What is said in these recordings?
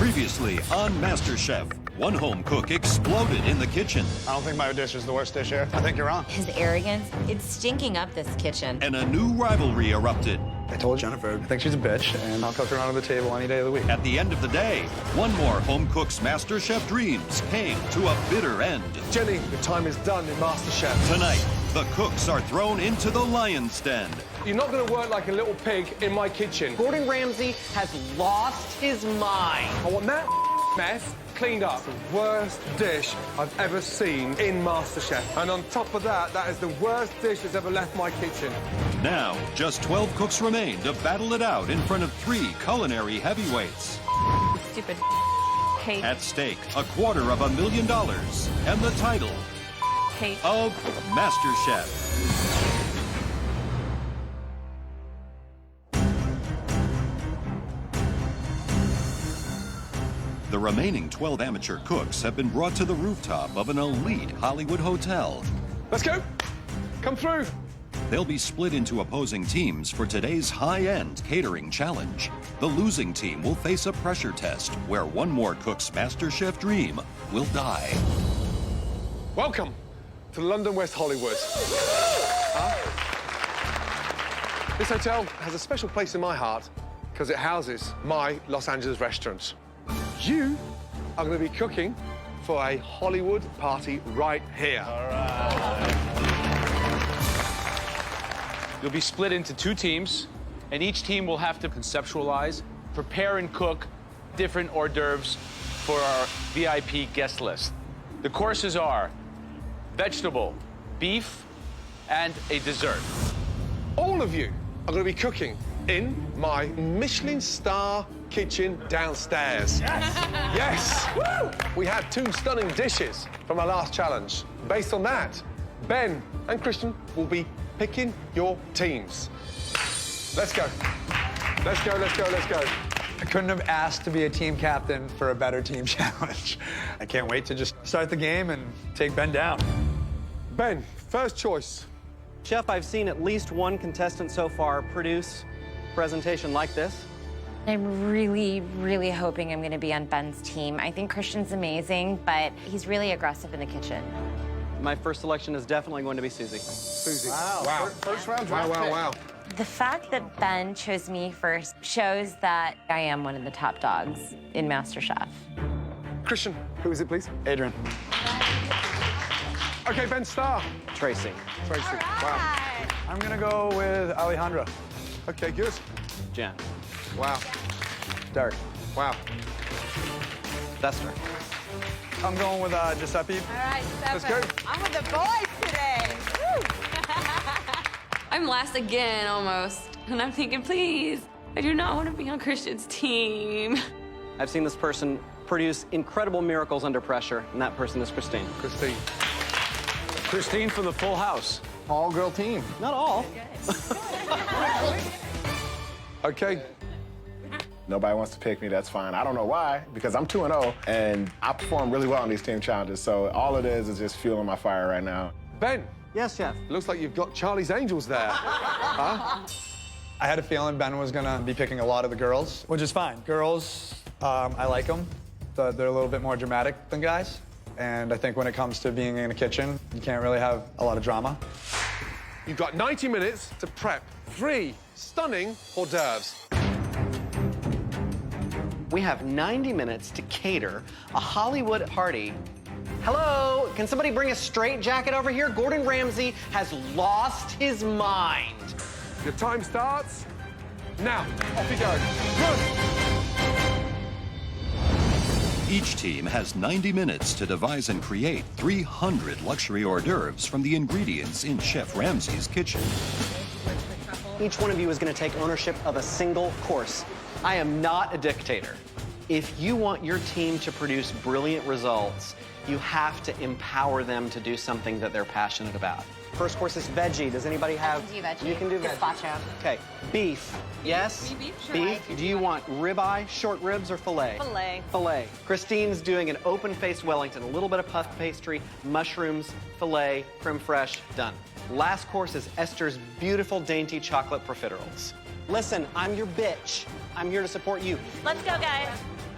Previously on MasterChef, one home cook exploded in the kitchen. I don't think my dish is the worst dish here. I think you're wrong. His arrogance, it's stinking up this kitchen. And a new rivalry erupted. I told Jennifer, I think she's a bitch, and I'll cook her under the table any day of the week. At the end of the day, one more home cook's MasterChef dreams came to a bitter end. Jenny, the time is done in MasterChef. Tonight, the cooks are thrown into the lion's den. You're not going to work like a little pig in my kitchen. Gordon Ramsay has lost his mind. I want that mess cleaned up. The worst dish I've ever seen in MasterChef. And on top of that, that is the worst dish that's ever left my kitchen. Now, just 12 cooks remain to battle it out in front of 3 culinary heavyweights. Stupid hate. At stake, $250,000 and the title Hate. of MasterChef. The remaining 12 amateur cooks have been brought to the rooftop of an elite Hollywood hotel. Let's go. Come through. They'll be split into opposing teams for today's high-end catering challenge. The losing team will face a pressure test where one more cook's MasterChef dream will die. Welcome to London, West Hollywood. This hotel has a special place in my heart because it houses my Los Angeles restaurants. You are going to be cooking for a Hollywood party right here. All right. You'll be split into 2 teams, and each team will have to conceptualize, prepare, and cook different hors d'oeuvres for our VIP guest list. The courses are vegetable, beef, and a dessert. All of you are going to be cooking in my Michelin star kitchen downstairs. Yes! Woo! We had 2 stunning dishes from our last challenge. Based on that, Ben and Christian will be picking your teams. Let's go. Let's go, let's go, let's go. I couldn't have asked to be a team captain for a better team challenge. I can't wait to just start the game and take Ben down. Ben, first choice. Chef, I've seen at least one contestant so far produce a presentation like this. I'm really, really hoping I'm going to be on Ben's team. I think Christian's amazing, but he's really aggressive in the kitchen. My first selection is definitely going to be Susie. Susie. Wow. First round draft. Wow, wow, wow. The fact that Ben chose me first shows that I am one of the top dogs in MasterChef. Christian, who is it, please? Adrian. Okay, Ben Starr. Tracy. Tracy. Wow. I'm gonna go with Alejandra. Okay, good. Jen. Wow. Derek. Wow. Esther. I'm going with Giuseppe. All right, Let's go. I'm with the boys today. I'm last again, almost. And I'm thinking, please, I do not want to be on Christian's team. I've seen this person produce incredible miracles under pressure, and that person is Christine. Christine. Christine from the Full House. All-girl team. Not all. Okay. Nobody wants to pick me, that's fine. I don't know why, because I'm 2-0, and I perform really well in these team challenges, so all it is just fueling my fire right now. Ben, Yes, Chef. looks like you've got Charlie's Angels there. Huh? I had a feeling Ben was gonna be picking a lot of the girls, which is fine. Girls, I like them. They're a little bit more dramatic than guys. And I think when it comes to being in a kitchen, you can't really have a lot of drama. You've got 90 minutes to prep 3 stunning hors d'oeuvres. We have 90 minutes to cater a Hollywood party. Hello, can somebody bring a straight jacket over here? Gordon Ramsay has lost his mind. Your time starts now. Off you go. Good. Each team has 90 minutes to devise and create 300 luxury hors d'oeuvres from the ingredients in Chef Ramsay's kitchen. Each one of you is going to take ownership of a single course. I am not a dictator. If you want your team to produce brilliant results, you have to empower them to do something that they're passionate about. First course is veggie. Does anybody have? I can do veggie. You can do veggie. Gazpacho. Okay. Beef. Yes? Beef, sure. Beef. Do you want ribeye, short ribs, or filet? Filet. Filet. Christine's doing an open-faced Wellington, a little bit of puff pastry, mushrooms, filet, creme fraiche, done. Last course is Esther's beautiful, dainty chocolate profiteroles. Listen, I'm your bitch. I'm here to support you. Let's go, guys.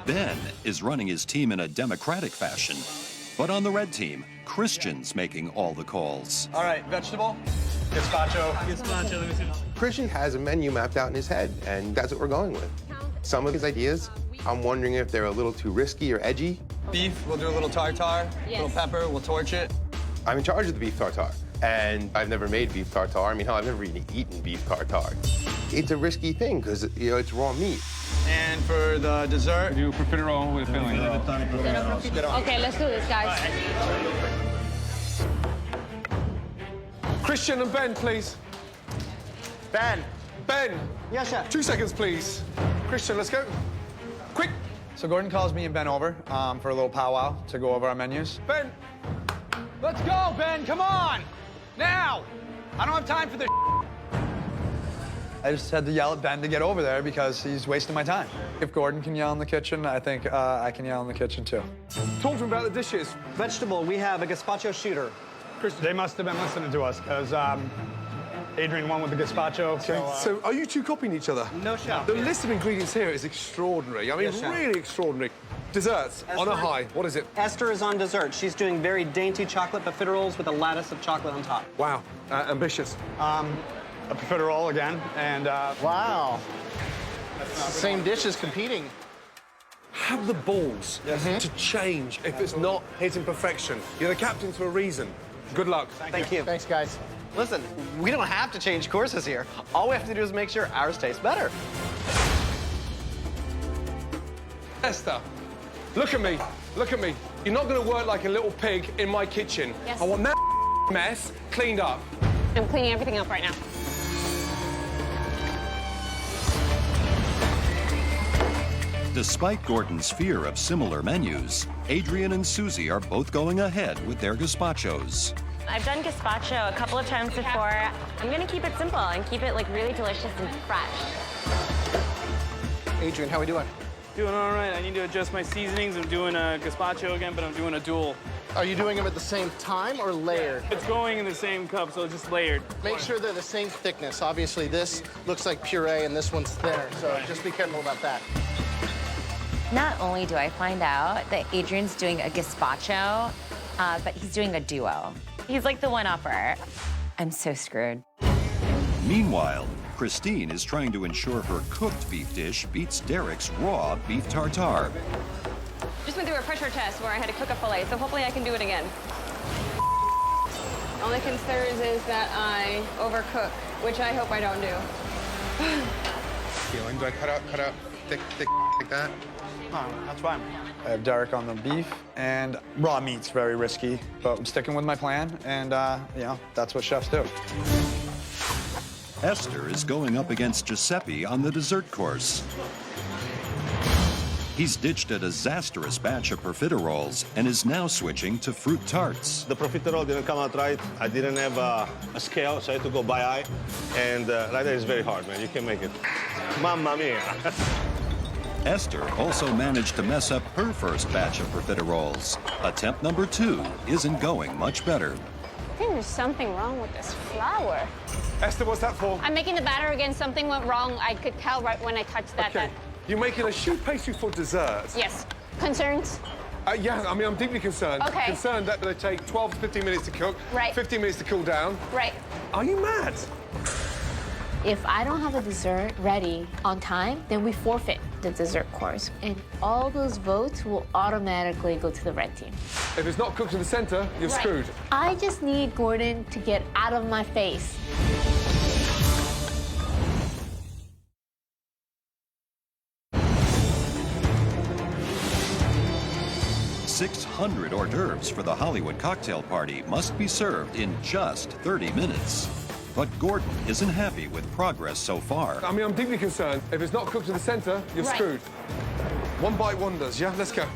Ben is running his team in a democratic fashion. But on the red team, Christian's making all the calls. All right, vegetable, gazpacho. Christian has a menu mapped out in his head, and that's what we're going with. Some of his ideas, I'm wondering if they're a little too risky or edgy. Beef, we'll do a little tartare, little pepper, we'll torch it. I'm in charge of the beef tartare, and I've never made beef tartare. I mean, hell, I've never even eaten beef tartare. It's a risky thing because, you know, it's raw meat. And for the dessert, Do profiterole with filling. Okay, let's do this, guys. Christian and Ben, please. Ben. Ben. Yes, chef. 2 seconds, please. Christian, let's go. Quick. So Gordon calls me and Ben over for a little powwow to go over our menus. Ben. Let's go, Ben, come on! Now! I don't have time for this. I just had to yell at Ben to get over there because he's wasting my time. If Gordon can yell in the kitchen, I think I can yell in the kitchen too. Talk to him about the dishes. Vegetable, we have a gazpacho shooter. They must have been listening to us because Adrian won with the gazpacho. So are you two copying each other? No, chef. The list of ingredients here is extraordinary. I mean, Yes, chef. really extraordinary. Desserts on a high. What is it? Esther is on dessert. She's doing very dainty chocolate profiteroles with a lattice of chocolate on top. Wow. Ambitious. A profiterole again, and Wow. Same dishes competing. Have the balls to change if it's not hitting perfection. You're the captain for a reason. Good luck. Thank you. Thanks, guys. Listen, we don't have to change courses here. All we have to do is make sure ours tastes better. Esther, look at me. Look at me. You're not going to work like a little pig in my kitchen. Yes. I want that mess cleaned up. I'm cleaning everything up right now. Despite Gordon's fear of similar menus, Adrian and Susie are both going ahead with their gazpachos. I've done gazpacho a couple of times before. I'm gonna keep it simple and keep it like really delicious and fresh. Adrian, how we doing? Doing all right. I need to adjust my seasonings. I'm doing a gazpacho again, but I'm doing a dual. Are you doing them at the same time or layered? It's going in the same cup, so it's just layered. Make sure they're the same thickness. Obviously, this looks like puree and this one's thinner, so just be careful about that. Not only do I find out that Adrian's doing a gazpacho, but he's doing a duo. He's like the one-upper. I'm so screwed. Meanwhile, Christine is trying to ensure her cooked beef dish beats Derek's raw beef tartare. Just went through a pressure test where I had to cook a fillet, so hopefully I can do it again. Only concerns is that I overcook, which I hope I don't do. Feeling, do I cut out thick like that? no, that's fine. I have Derek on the beef, and raw meat's very risky, but I'm sticking with my plan, and, you know, that's what chefs do. Esther is going up against Giuseppe on the dessert course. He's ditched a disastrous batch of profiteroles and is now switching to fruit tarts. The profiterole didn't come out right. I didn't have a scale, so I had to go by eye. And right there is very hard, man. You can make it. Mamma mia. Esther also managed to mess up her first batch of profiteroles. Attempt number 2 isn't going much better. I think there's something wrong with this flour. Esther, what's that for? I'm making the batter again. Something went wrong. I could tell right when I touched that. Okay. You're making a choux pastry for dessert? Yes. Concerns? Yeah, I mean, I'm deeply concerned. Okay. Concerned that they take 12 to 15 minutes to cook. Right. 15 minutes to cool down. Right. Are you mad? If I don't have a dessert ready on time, then we forfeit the dessert course. And all those votes will automatically go to the red team. If it's not cooked in the center, you're Right. screwed. I just need Gordon to get out of my face. $600 hors d'oeuvres for the Hollywood cocktail party must be served in just 30 minutes. But Gordon isn't happy with progress so far. I mean, I'm deeply concerned. If it's not cooked in the center, you're Right. screwed. One bite wonders, yeah? Let's go.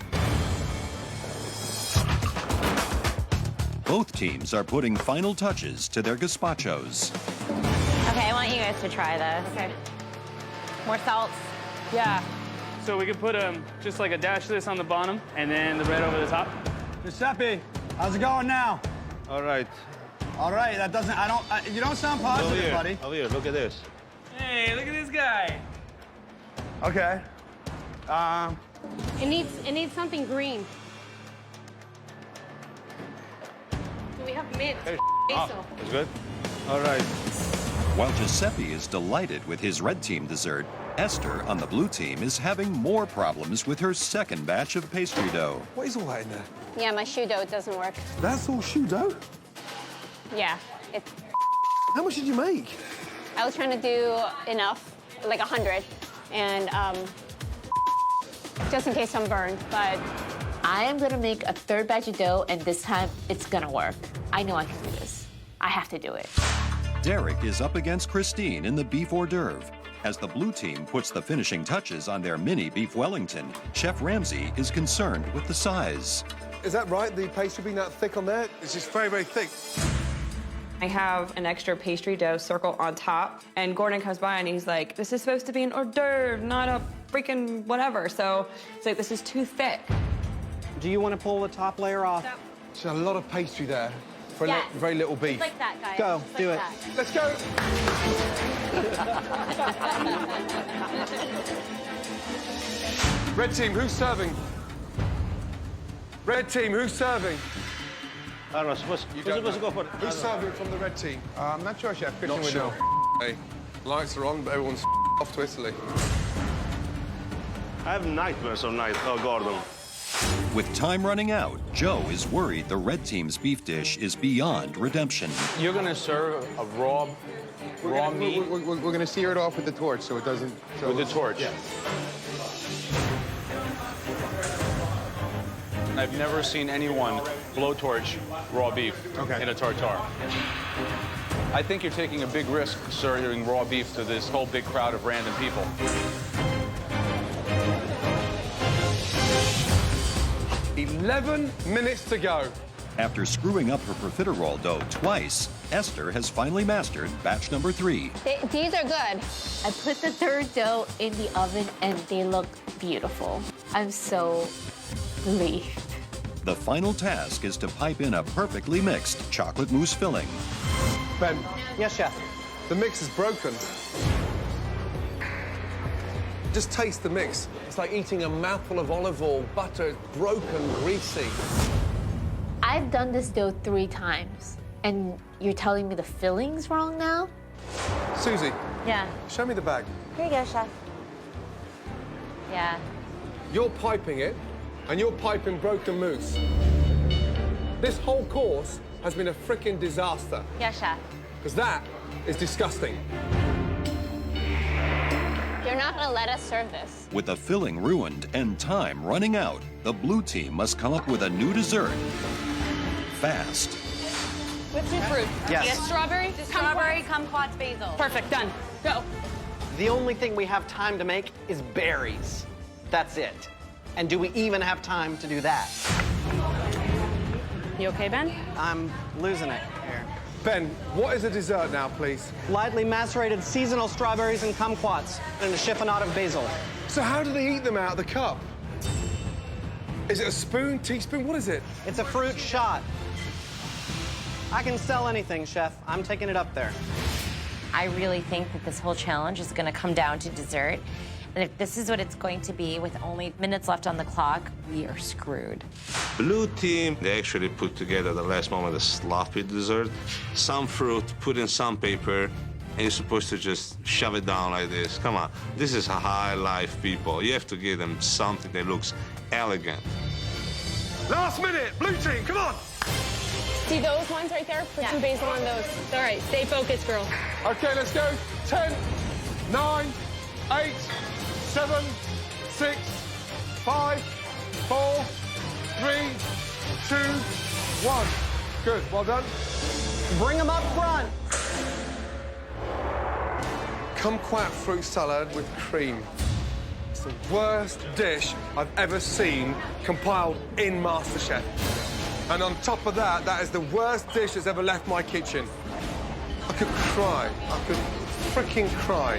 Both teams are putting final touches to their gazpachos. Okay, I want you guys to try this. Okay. More salt. Yeah. So we could put just like a dash of this on the bottom and then the red over the top. Giuseppe, how's it going now? All right. All right, that doesn't, you don't sound Over positive, here. buddy. Over here. Look at this. Hey, look at this guy. Okay. It needs something green. Do we have mint? Basil. That's good. All right. While Giuseppe is delighted with his red team dessert, Esther on the blue team is having more problems with her second batch of pastry dough. What is all that in there? Yeah, my shoe dough doesn't work. That's all shoe dough? Yeah, it's. How much did you make? I was trying to do enough, like 100, and just in case I'm burned, but. I am gonna make a third batch of dough, and this time it's gonna work. I know I can do this. I have to do it. Derek is up against Christine in the beef hors d'oeuvre. As the blue team puts the finishing touches on their mini beef Wellington, Chef Ramsay is concerned with the size. Is that right, the pastry being that thick on there? It's just very, very thick. I have an extra pastry dough circle on top, and Gordon comes by and he's like, this is supposed to be an hors d'oeuvre, not a freaking whatever. So it's like, this is too thick. Do you want to pull the top layer off? There's a lot of pastry there for very little beef. Just like that, guys. Go, Just do like it. Let's go. Red team, who's serving? Red team, who's serving? I don't know. Who's supposed to go for it? Who's serving from the red team? I'm not sure, Chef. Not sure. Hey, lights are on, but everyone's off to Italy. I have nightmares of Gordon. With time running out, Joe is worried the red team's beef dish is beyond redemption. You're gonna serve a raw meat? We're going to sear it off with the torch so it doesn't... With the torch? Yes. I've never seen anyone blowtorch raw beef in a tartare. I think you're taking a big risk serving raw beef to this whole big crowd of random people. "11 minutes to go." After screwing up her profiterole dough twice, Esther has finally mastered batch number 3. These are good. I put the third dough in the oven, and they look beautiful. I'm so relieved. The final task is to pipe in a perfectly mixed chocolate mousse filling. Ben. Yes, Chef. The mix is broken. Just taste the mix. It's like eating a mouthful of olive oil, butter, it's broken, greasy. I've done this dough 3 times, and you're telling me the filling's wrong now? Susie. Yeah. Show me the bag. Here you go, Chef. Yeah. You're piping it, and you're piping broken mousse. This whole course has been a frickin' disaster. Yeah, Chef. Because that is disgusting. You're not going to let us serve this. With the filling ruined and time running out, the blue team must come up with a new dessert fast. What's your fruit? Yes. Strawberry? Strawberry, kumquats, basil. Perfect, done. Go. The only thing we have time to make is berries. That's it. And do we even have time to do that? You okay, Ben? I'm losing it here. Ben, what is a dessert now, please? Lightly macerated seasonal strawberries and kumquats and a chiffonade of basil. So how do they eat them out of the cup? Is it a spoon, teaspoon? What is it? It's a fruit shot. I can sell anything, Chef. I'm taking it up there. I really think that this whole challenge is going to come down to dessert. And if this is what it's going to be with only minutes left on the clock, we are screwed. Blue team, they actually put together the last moment a sloppy dessert. Some fruit, put in some paper, and you're supposed to just shove it down like this. Come on, this is high life, people. You have to give them something that looks elegant. Last minute, blue team, come on! See those ones right there? Put some basil on those. All right, stay focused, girl. Okay, let's go. 10, 9, 8, 7, 6, 5, 4, 3, 2, 1. Good, well done. Bring them up front. Kumquat fruit salad with cream. It's the worst dish I've ever seen compiled in MasterChef. And on top of that, that is the worst dish that's ever left my kitchen. I could cry. I could freaking cry.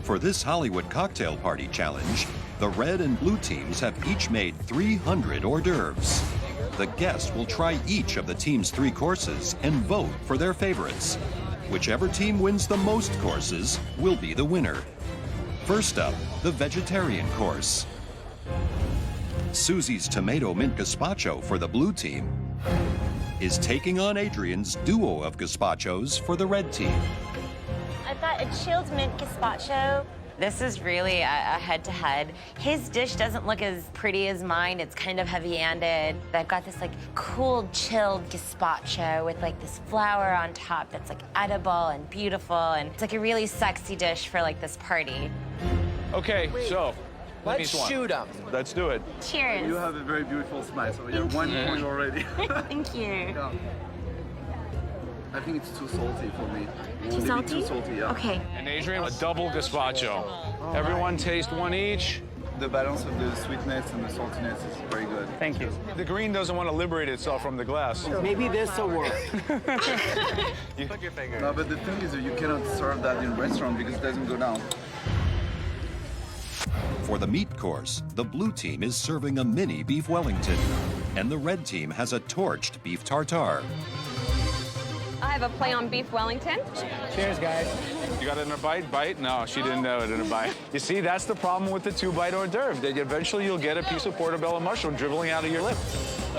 For this Hollywood cocktail party challenge, the red and blue teams have each made 300 hors d'oeuvres. The guests will try each of the team's 3 courses and vote for their favorites. Whichever team wins the most courses will be the winner. First up, the vegetarian course. Susie's tomato mint gazpacho for the blue team is taking on Adrian's duo of gazpachos for the red team. I've got a chilled mint gazpacho. This is really a head-to-head. His dish doesn't look as pretty as mine. It's kind of heavy-handed. I've got this like cool, chilled gazpacho with like this flour on top that's like edible and beautiful, and it's like a really sexy dish for like this party. Okay, so Let's shoot them. Let's do it. Cheers. You have a very beautiful smile, so we have 1 point already. Thank you. Yeah. I think it's too salty for me. Too Maybe salty? Too salty, yeah. Okay. And Adrian, a double gazpacho. Everyone taste one each. The balance of the sweetness and the saltiness is very good. Thank you. The green doesn't want to liberate itself from the glass. Maybe this will work. No, but the thing is that you cannot serve that in a restaurant because it doesn't go down. For the meat course, the blue team is serving a mini beef Wellington, and the red team has a torched beef tartare. I have a play on beef Wellington. Cheers, guys. You got it in a bite? Bite? No, she didn't know it in a bite. You see, that's the problem with the 2-bite hors d'oeuvre. That eventually you'll get a piece of portobello mushroom dribbling out of your lip.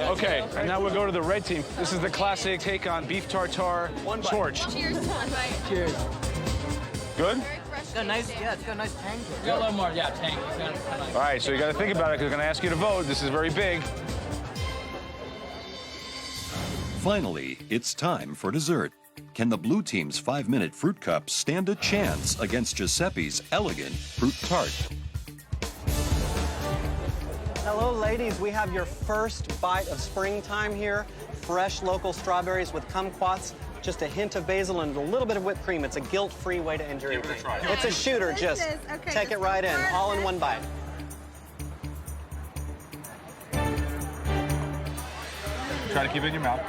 Okay, and now we'll go to the red team. This is the classic take on beef tartare torched. Cheers to one bite. Cheers. Good? It's got a nice, yeah, it's got a nice tang to it. Got a little more, yeah, tank. All right, so you got to think about it because they're going to ask you to vote. This is very big. Finally, it's time for dessert. Can the blue team's 5-minute fruit cup stand a chance against Giuseppe's elegant fruit tart? Hello, ladies. We have your first bite of springtime here. Fresh local strawberries with kumquats, just a hint of basil and a little bit of whipped cream. It's a guilt-free way to enjoy it. It's a shooter. Just take it right in, all in one bite. Try to keep it in your mouth.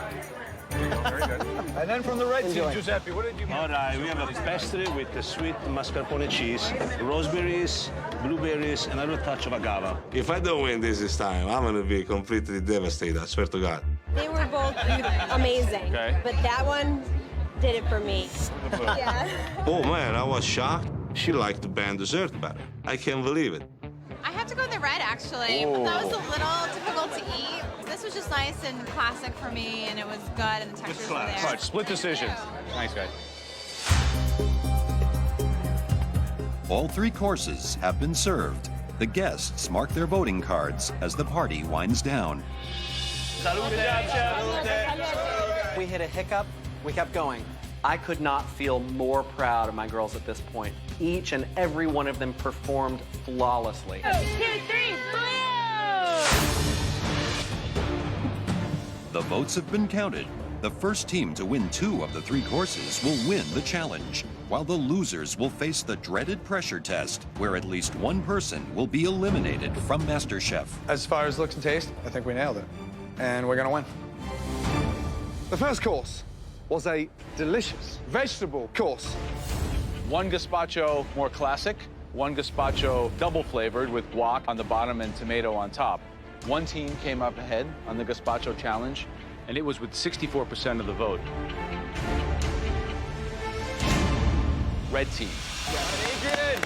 There you go, very good. And then from the red team, Giuseppe, what did you get? All right, we have a pastry with the sweet mascarpone cheese, raspberries, blueberries, and a little touch of agave. If I don't win this time, I'm gonna be completely devastated, I swear to God. They were both amazing. Okay. But that one did it for me. Yeah. Oh man, I was shocked. She liked the band dessert better. I can't believe it. I have to go with the red, actually. That was a little difficult to eat. This was just nice and classic for me, and it was good, and the textures were there. All right, split decision. Nice, guys. All 3 courses have been served. The guests mark their voting cards as the party winds down. We hit a hiccup. We kept going. I could not feel more proud of my girls at this point. Each and every one of them performed flawlessly. 1, 2, 3, blue! The votes have been counted. The first team to win 2 of the 3 courses will win the challenge, while the losers will face the dreaded pressure test, where at least one person will be eliminated from MasterChef. As far as looks and taste, I think we nailed it. And we're gonna win. The first course was a delicious vegetable course. 1 gazpacho more classic, 1 gazpacho double flavored with guac on the bottom and tomato on top. 1 team came up ahead on the gazpacho challenge, and it was with 64% of the vote. Red team. Adrian!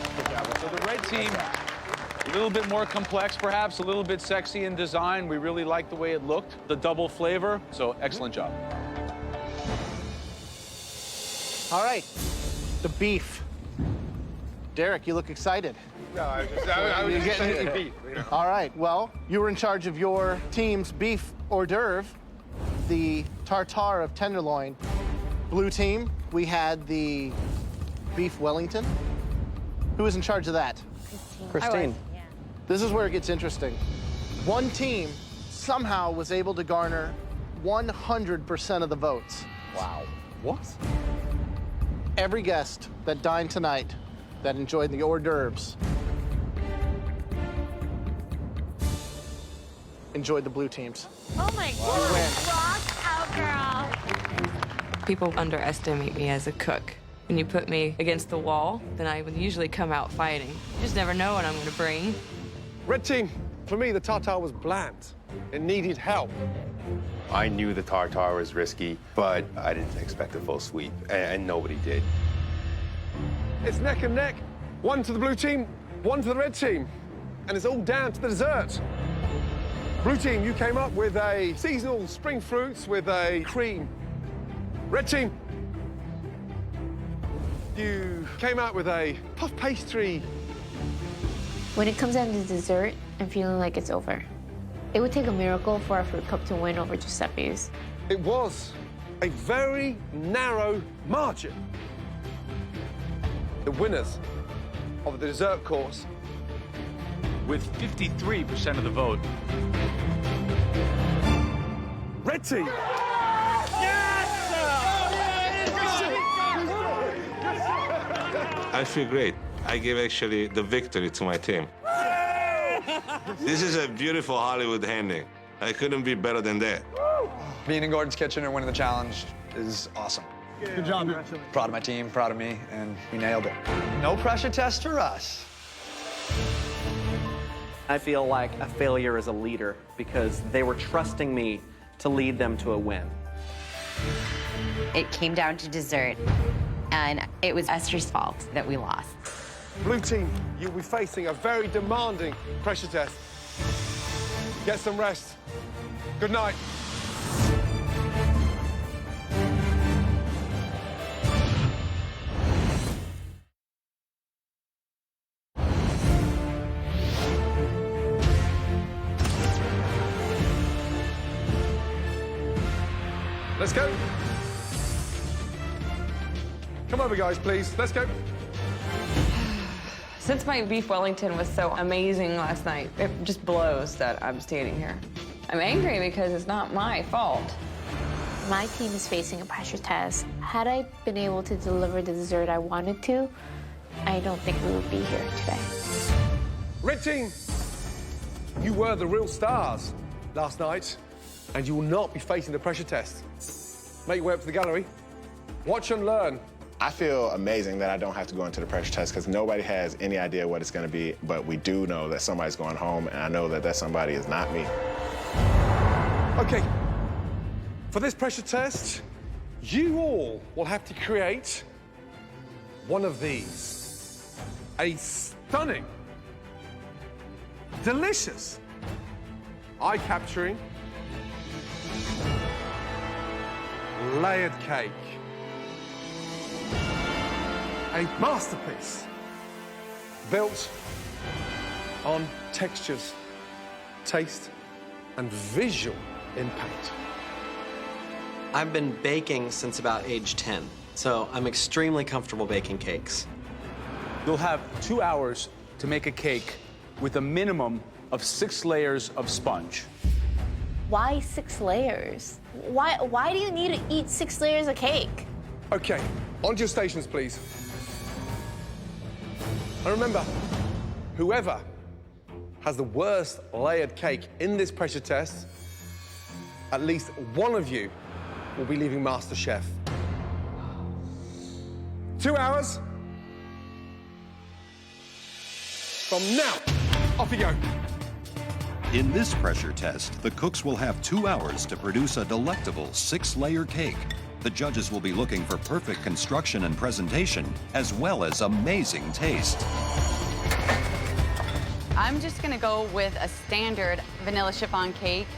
So the red team, a little bit more complex perhaps, a little bit sexy in design. We really liked the way it looked, the double flavor, so excellent job. All right, the beef. Derek, you look excited. No, I was just saying beef. All right, well, you were in charge of your team's beef hors d'oeuvre, the tartare of tenderloin. Blue team, we had the beef Wellington. Who was in charge of that? Christine. Yeah. This is where it gets interesting. One team somehow was able to garner 100% of the votes. Wow. What? Every guest that dined tonight that enjoyed the hors d'oeuvres enjoyed the blue teams. Oh my God. Rock out, girl. People underestimate me as a cook. When you put me against the wall, then I would usually come out fighting. You just never know what I'm gonna bring. Red team, for me, the tartare was bland. It needed help. I knew the tartare was risky, but I didn't expect a full sweep, and nobody did. It's neck and neck. One to the blue team, one to the red team. And it's all down to the dessert. Blue team, you came up with a seasonal spring fruits with a cream. Red team, you came out with a puff pastry. When it comes down to dessert, I'm feeling like it's over. It would take a miracle for our fruit cup to win over Giuseppe's. It was a very narrow margin. The winners of the dessert course, with 53% of the vote, red team. I feel great. I gave actually the victory to my team. This is a beautiful Hollywood ending. I couldn't be better than that. Being in Gordon's kitchen and winning the challenge is awesome. Good job. Proud of my team, proud of me, and we nailed it. No pressure test for us. I feel like a failure as a leader because they were trusting me to lead them to a win. It came down to dessert, and it was Esther's fault that we lost. Blue team, you'll be facing a very demanding pressure test. Get some rest. Good night. Let's go. Come over, guys, please. Let's go. Since my beef Wellington was so amazing last night, it just blows that I'm standing here. I'm angry because it's not my fault. My team is facing a pressure test. Had I been able to deliver the dessert I wanted to, I don't think we would be here today. Red team, you were the real stars last night, and you will not be facing the pressure test. Make your way up to the gallery. Watch and learn. I feel amazing that I don't have to go into the pressure test because nobody has any idea what it's going to be, but we do know that somebody's going home, and I know that that somebody is not me. Okay, for this pressure test, you all will have to create one of these. A stunning, delicious, eye-capturing, layered cake. A masterpiece built on textures, taste, and visual impact. I've been baking since about age 10, so I'm extremely comfortable baking cakes. you'll have 2 hours to make a cake with a minimum of 6 layers of sponge. Why 6 layers? Why do you need to eat 6 layers of cake? Okay, onto your stations, please. And remember, whoever has the worst layered cake in this pressure test, at least one of you will be leaving MasterChef. 2 hours from now. Off you go. In this pressure test, the cooks will have 2 hours to produce a delectable 6-layer cake. The judges will be looking for perfect construction and presentation, as well as amazing taste. I'm just gonna go with a standard vanilla chiffon cake.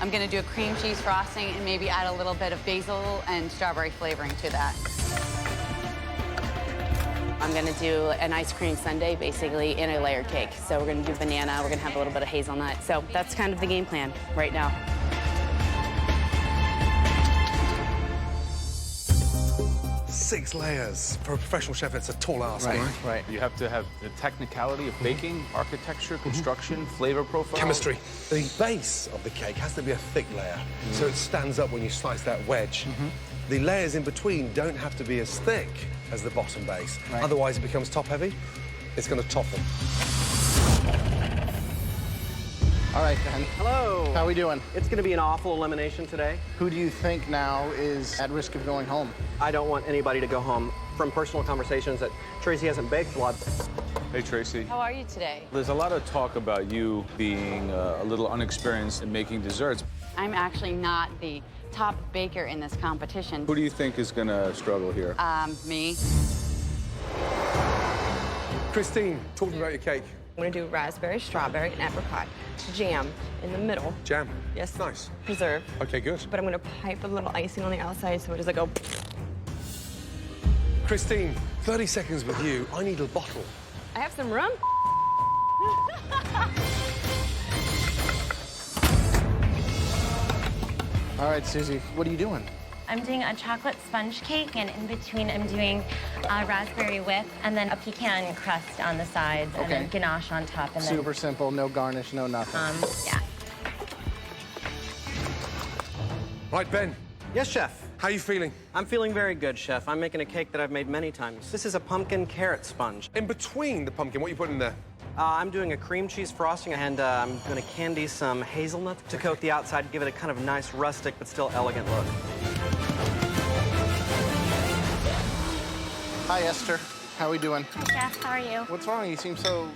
I'm gonna do a cream cheese frosting and maybe add a little bit of basil and strawberry flavoring to that. I'm gonna do an ice cream sundae, basically, in a layered cake. So we're gonna do banana, we're gonna have a little bit of hazelnut. So that's kind of the game plan right now. Six layers. For a professional chef, it's a tall ask, right? You have to have the technicality of baking, architecture, construction, flavor profile. Chemistry. The base of the cake has to be a thick layer, so it stands up when you slice that wedge. The layers in between don't have to be as thick as the bottom base. Right. Otherwise, it becomes top-heavy. It's going to topple. All right, Ben. Hello. How we doing? It's going to be an awful elimination today. Who do you think now is at risk of going home? I don't want anybody to go home. From personal conversations that Tracy hasn't baked a lot. Hey, Tracy. How are you today? There's a lot of talk about you being a little unexperienced in making desserts. I'm actually not the top baker in this competition. Who do you think is gonna struggle here? Me. Christine, talk to me about your cake. I'm gonna do raspberry, strawberry, and apricot. Jam in the middle. Jam? Yes. Nice. Preserve. Okay, good. But I'm gonna pipe a little icing on the outside so it doesn't go. Christine, 30 seconds with you. I need a bottle. I have some rum. All right, Susie, what are you doing? I'm doing a chocolate sponge cake, and in between I'm doing a raspberry whip and then a pecan crust on the sides and then ganache on top. And Super simple, no garnish, no nothing. Yeah. Right, Ben. Yes, Chef. How are you feeling? I'm feeling very good, Chef. I'm making a cake that I've made many times. This is a pumpkin carrot sponge. In between the pumpkin, what are you putting in there? I'm doing a cream cheese frosting, and I'm going to candy some hazelnut to coat the outside, give it a kind of nice rustic but still elegant look. Hi, Esther. How are we doing? Hi, Chef. How are you? What's wrong? You seem so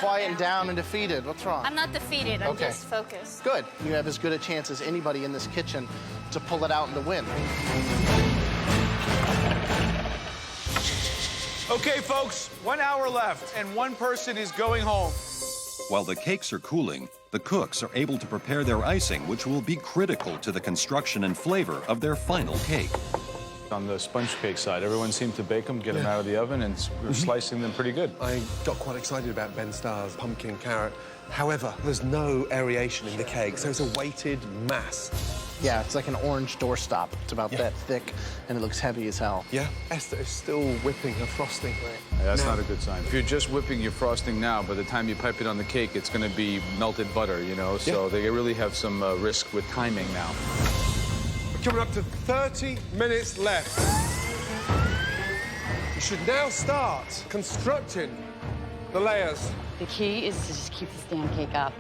quiet and down and defeated. What's wrong? I'm not defeated. I'm just focused. Good. You have as good a chance as anybody in this kitchen to pull it out and to win. Okay, folks, 1 hour left, and one person is going home. While the cakes are cooling, the cooks are able to prepare their icing, which will be critical to the construction and flavor of their final cake. On the sponge cake side, everyone seemed to bake them, get them out of the oven, and we're slicing them pretty good. I got quite excited about Ben Starr's pumpkin carrot. However, there's no aeration in the cake, so it's a weighted mass. Yeah, it's like an orange doorstop. It's about that thick, and it looks heavy as hell. Yeah, Esther is still whipping her frosting. That's not a good sign. If you're just whipping your frosting now, by the time you pipe it on the cake, it's going to be melted butter, you know? So they really have some risk with timing now. We're coming up to 30 minutes left. You should now start constructing the layers. The key is to just keep this damn cake up.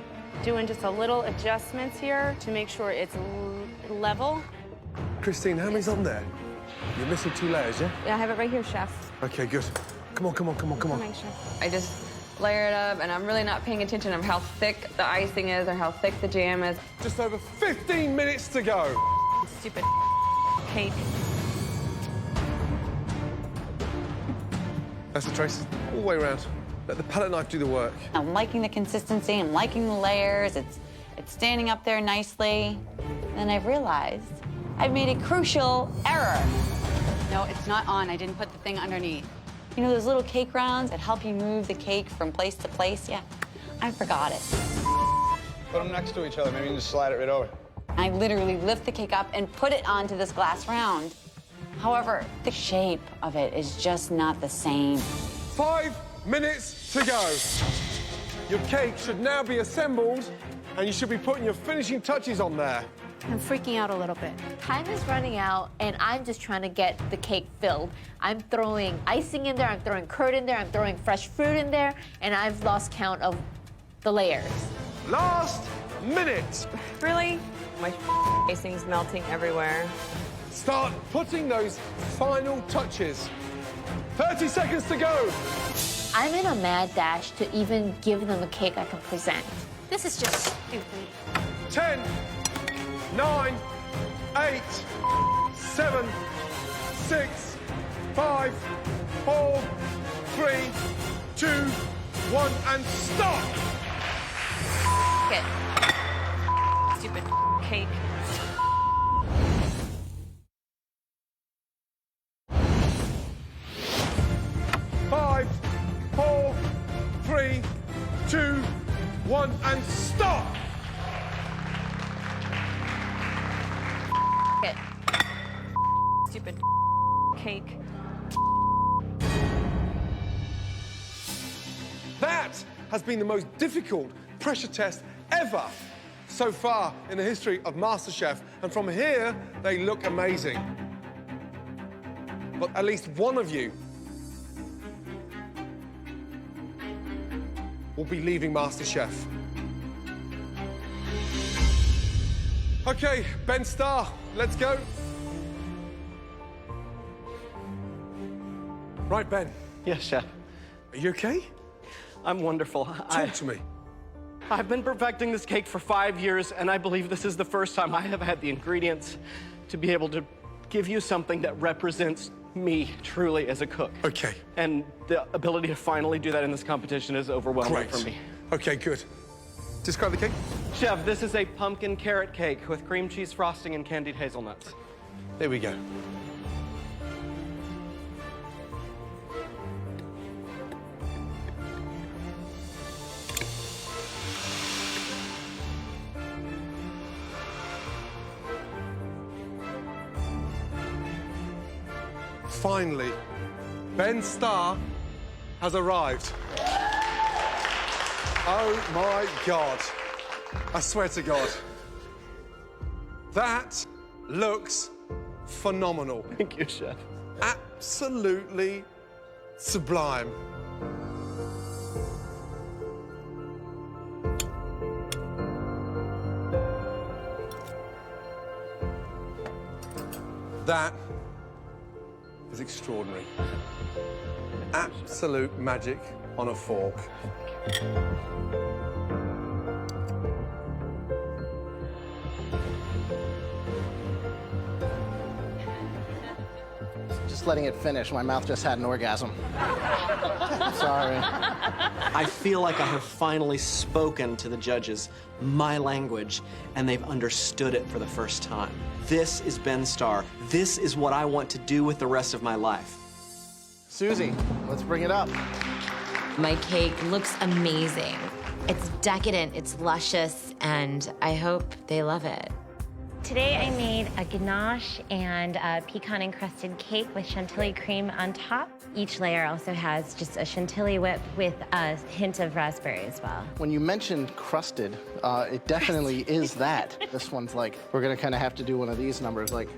Doing just a little adjustments here to make sure it's level. Christine, how many's on there? You're missing 2 layers, yeah? Yeah, I have it right here, Chef. Okay, good. Come on, come on, come on, come on. Make sure. I just layer it up, and I'm really not paying attention of how thick the icing is or how thick the jam is. Just over 15 minutes to go. Stupid cake. That's the trace. All the way around. Let the palette knife do the work. I'm liking the consistency, I'm liking the layers, it's standing up there nicely. Then I've realized I've made a crucial error. No, it's not on, I didn't put the thing underneath. You know those little cake rounds that help you move the cake from place to place? Yeah, I forgot it. Put them next to each other. Maybe you can just slide it right over. I literally lift the cake up and put it onto this glass round. However, the shape of it is just not the same. 5 minutes to go. Your cake should now be assembled, and you should be putting your finishing touches on there. I'm freaking out a little bit. Time is running out, and I'm just trying to get the cake filled. I'm throwing icing in there, I'm throwing curd in there, I'm throwing fresh fruit in there, and I've lost count of the layers. Last minute. Really? My icing's melting everywhere. Start putting those final touches. 30 seconds to go. I'm in a mad dash to even give them a cake I can present. This is just stupid. 10, 9, 8, 7, 6, 5, 4, 3, 2, 1, and stop! It. Stupid cake. Five, 4, 3, 2, 1, and stop! It. Stupid cake. That has been the most difficult pressure test ever so far in the history of MasterChef. And from here, they look amazing. But at least one of you will be leaving MasterChef. Okay, Ben Starr, let's go. Right, Ben. Yes, Chef. Are you okay? I'm wonderful. Talk to me. I've been perfecting this cake for 5 years, and I believe this is the first time I have had the ingredients to be able to give you something that represents me truly as a cook. Okay. And the ability to finally do that in this competition is overwhelming for me. Okay, good. Describe the cake. Chef, this is a pumpkin carrot cake with cream cheese frosting and candied hazelnuts. Here we go. Finally, Ben Starr has arrived. Oh my God. I swear to God. That looks phenomenal. Thank you, Chef. Absolutely sublime. That is extraordinary. Absolute magic on a fork. Just letting it finish. My mouth just had an orgasm. Sorry. I feel like I have finally spoken to the judges my language, and they've understood it for the first time. This is Ben Starr. This is what I want to do with the rest of my life. Susie, let's bring it up. My cake looks amazing. It's decadent, it's luscious, and I hope they love it. Today I made a ganache and a pecan-encrusted cake with chantilly cream on top. Each layer also has just a chantilly whip with a hint of raspberry as well. When you mentioned crusted, it definitely is that. This one's like, we're gonna kind of have to do one of these numbers, like.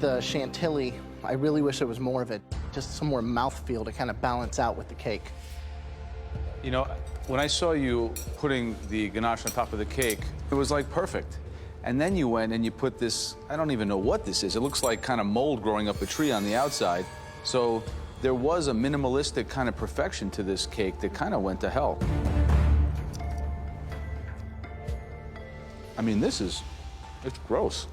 The chantilly, I really wish there was more of it. Just some more mouthfeel to kind of balance out with the cake. You know, when I saw you putting the ganache on top of the cake, it was like perfect. And then you went and you put this, I don't even know what this is. It looks like kind of mold growing up a tree on the outside. So there was a minimalistic kind of perfection to this cake that kind of went to hell. I mean, it's gross.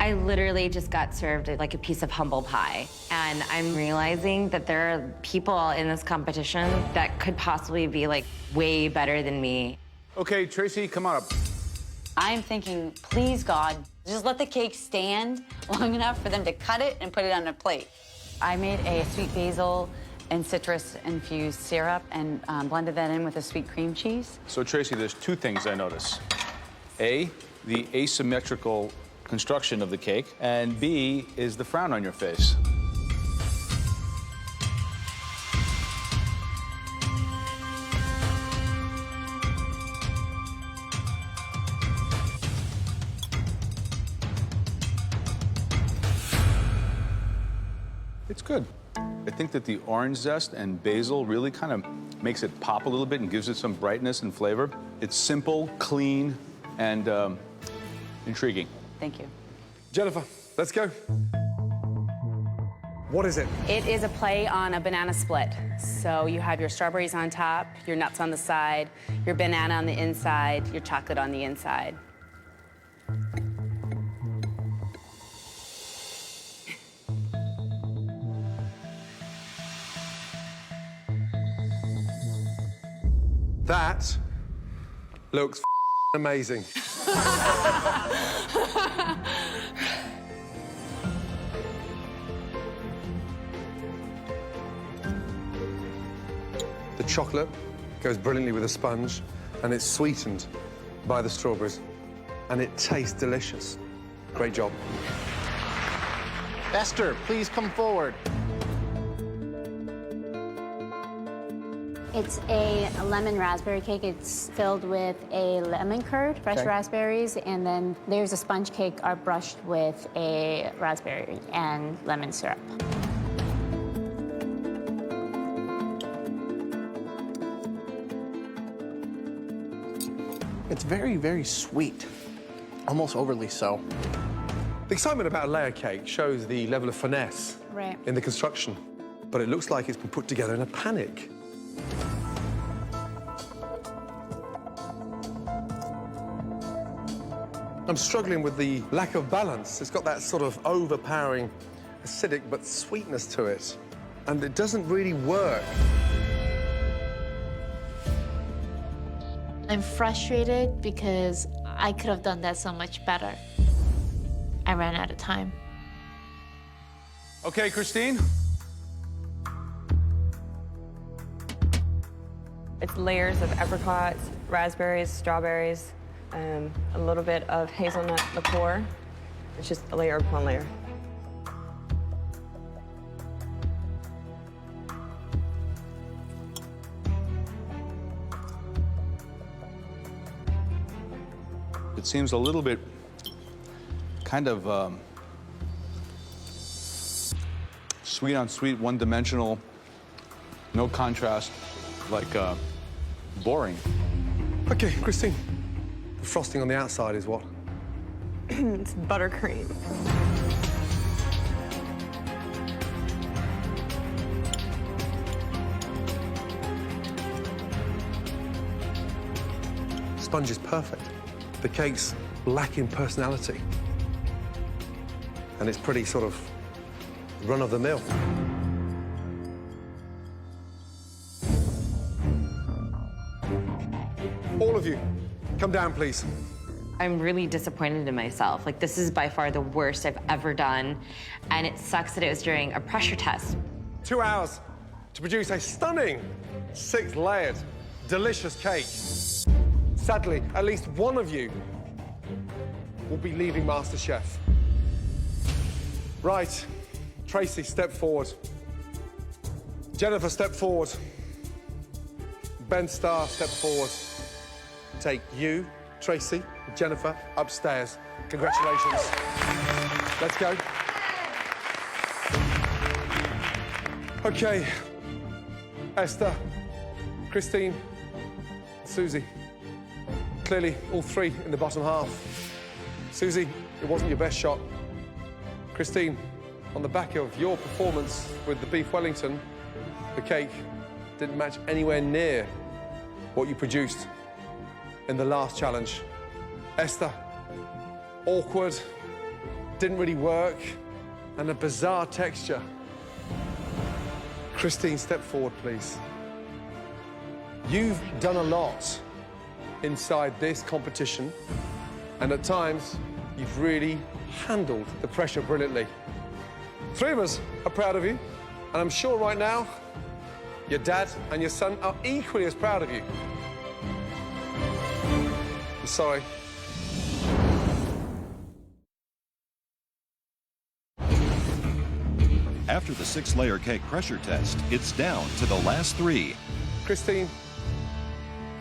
I literally just got served like a piece of humble pie. And I'm realizing that there are people in this competition that could possibly be like way better than me. Okay, Tracy, come on up. I'm thinking, please, God, just let the cake stand long enough for them to cut it and put it on a plate. I made a sweet basil and citrus-infused syrup and blended that in with a sweet cream cheese. So, Tracy, there's two things I notice. A, the asymmetrical construction of the cake, and B is the frown on your face. It's good. I think that the orange zest and basil really kind of makes it pop a little bit and gives it some brightness and flavor. It's simple, clean, and intriguing. Thank you. Jennifer, let's go. What is it? It is a play on a banana split. So you have your strawberries on top, your nuts on the side, your banana on the inside, your chocolate on the inside. That looks amazing. The chocolate goes brilliantly with the sponge, and it's sweetened by the strawberries, and it tastes delicious. Great job. Esther, please come forward. It's a lemon raspberry cake. It's filled with a lemon curd, fresh raspberries, and then layers of sponge cake are brushed with a raspberry and lemon syrup. It's very, very sweet, almost overly so. The excitement about a layer cake shows the level of finesse Right. in the construction, but it looks like it's been put together in a panic. I'm struggling with the lack of balance. It's got that sort of overpowering, acidic but sweetness to it, and it doesn't really work. I'm frustrated because I could have done that so much better. I ran out of time. Okay, Christine. It's layers of apricots, raspberries, strawberries, a little bit of hazelnut liqueur. It's just a layer upon layer. It seems a little bit kind of sweet on sweet, one-dimensional, no contrast, like boring. Okay, Christine. The frosting on the outside is what? It's buttercream. Sponge is perfect. The cake's lacking personality. And it's pretty sort of run-of-the-mill. All of you, come down, please. I'm really disappointed in myself. Like, this is by far the worst I've ever done. And it sucks that it was during a pressure test. 2 hours to produce a stunning 6-layered, delicious cake. Sadly, at least one of you will be leaving MasterChef. Right, Tracy, step forward. Jennifer, step forward. Ben Starr, step forward. Take you, Tracy, Jennifer, upstairs. Congratulations. Let's go. Okay. Esther, Christine, Susie. Clearly, all three in the bottom half. Susie, it wasn't your best shot. Christine, on the back of your performance with the beef Wellington, the cake didn't match anywhere near what you produced in the last challenge. Esther, awkward, didn't really work, and a bizarre texture. Christine, step forward, please. You've done a lot inside this competition, and at times, you've really handled the pressure brilliantly. Three of us are proud of you, and I'm sure right now, your dad and your son are equally as proud of you. I'm sorry. After the 6-layer cake pressure test, it's down to the last 3. Christine,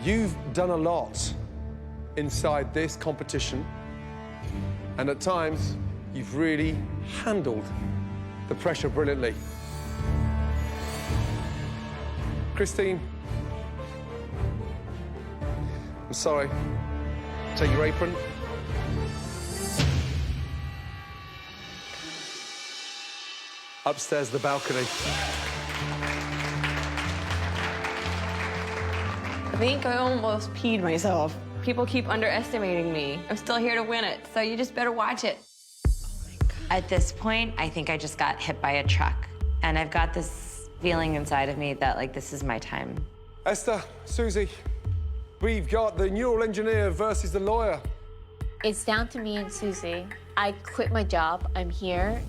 you've done a lot inside this competition, and at times, you've really handled the pressure brilliantly. Christine, I'm sorry. Take your apron. Upstairs the balcony. I think I almost peed myself. People keep underestimating me. I'm still here to win it, so you just better watch it. At this point, I think I just got hit by a truck. And I've got this feeling inside of me that, like, this is my time. Esther, Susie, we've got the neural engineer versus the lawyer. It's down to me and Susie. I quit my job. I'm here,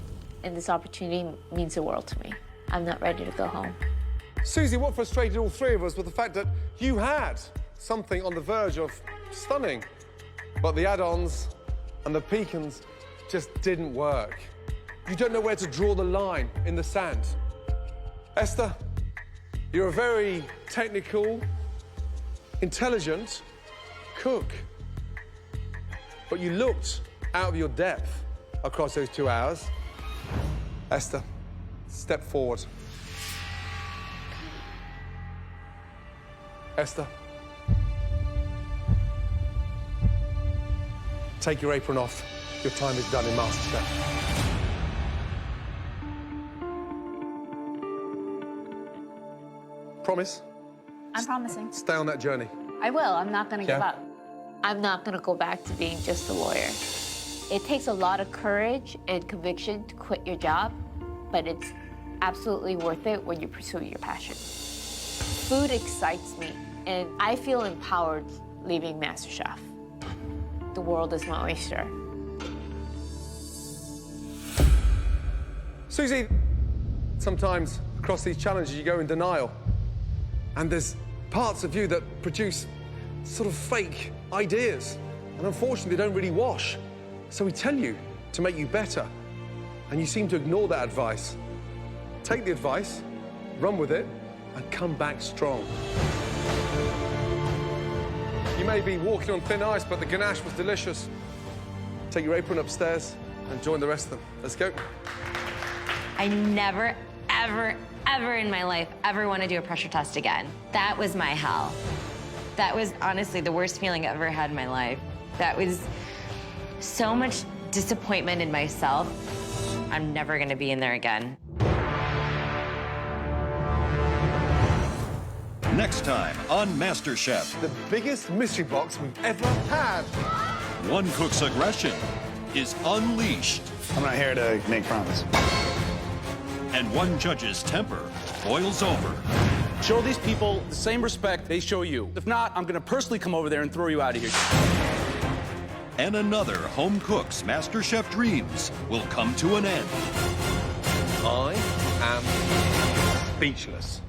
and this opportunity means the world to me. I'm not ready to go home. Susie, what frustrated all three of us was the fact that you had something on the verge of stunning, but the add-ons and the pecans just didn't work. You don't know where to draw the line in the sand. Esther, you're a very technical, intelligent cook, but you looked out of your depth across those 2 hours. Esther, step forward. Esther. take your apron off. Your time is done in MasterChef. Promise? I'm promising. Stay on that journey. I will. I'm not going to give Yeah? up. I'm not going to go back to being just a lawyer. It takes a lot of courage and conviction to quit your job, but it's absolutely worth it when you pursue your passion. Food excites me, and I feel empowered leaving MasterChef. The world is my oyster. Susie, sometimes across these challenges you go in denial, and there's parts of you that produce sort of fake ideas, and unfortunately they don't really wash. So we tell you to make you better, and you seem to ignore that advice. Take the advice, run with it, and come back strong. You may be walking on thin ice, but the ganache was delicious. Take your apron upstairs and join the rest of them. Let's go. I never, ever, ever in my life ever want to do a pressure test again. That was my hell. That was honestly the worst feeling I ever had in my life. That was so much disappointment in myself. I'm never going to be in there again. Next time on MasterChef, The biggest mystery box we've ever had. one cook's aggression is unleashed. I'm not here to make promises. And one judge's temper boils over. Show these people the same respect they show you. If not, I'm gonna personally come over there and throw you out of here. And another home cook's MasterChef dreams will come to an end. I am speechless.